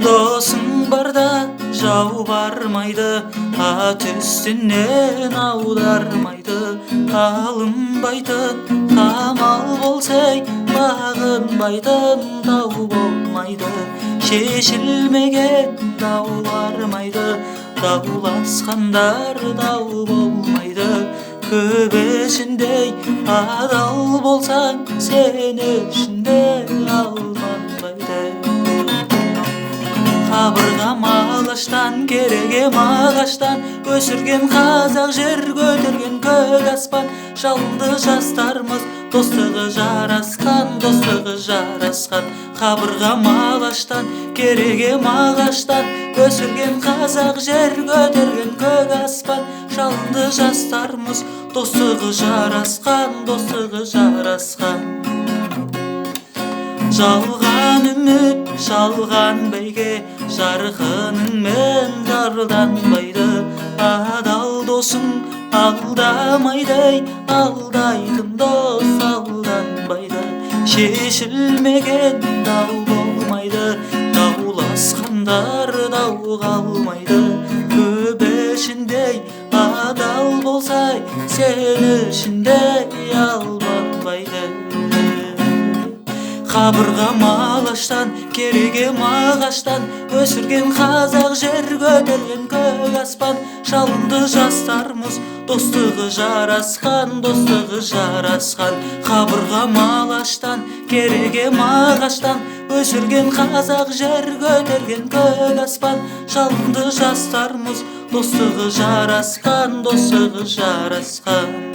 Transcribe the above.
Досың барда жау бармайды, ат үстінен аудармайды. Алынбайтын қамал болсай, бағынбайтын дау болмайды. Шешілмеген дау бармайды, дауласқандар дау болмайды. Көп ішіндей адал болсаң, сен ішінде алданбайды. Қабырғам ағаштан, керегем ағаштан, өсірген қазақ жер көтерген көк аспан. Жалынды жастарымыз достығы жарасқан, достығы жарасқан. Қабырғам ағаштан, керегем ағаштан, өсірген қазақ жер көтерген көк аспан. Жалынды жастарымыз достығы жарасқан, достығы жарасқан. Жалған үміт, жалған бәйге, жарқыныңмен жарданбайды. Адал досың алдамайды, алдайтын дос алданбайды. Шешілмеген дау болмайды, дауласқандар дау қалмайды. Көп ішіндей адал болсай, сен ішінде алданбайды. Қабырғам ағаштан, керегем ағаштан, өсірген қазақ жер көтерген көк аспан. Жалынды жастарымыз достығы жарасқан, достығы жарасқан. Қабырғам ағаштан, керегем ағаштан, өсірген қазақ жер көтерген көк аспан. Жалынды жастарымыз достығы жарасқан, достығы жарасқан.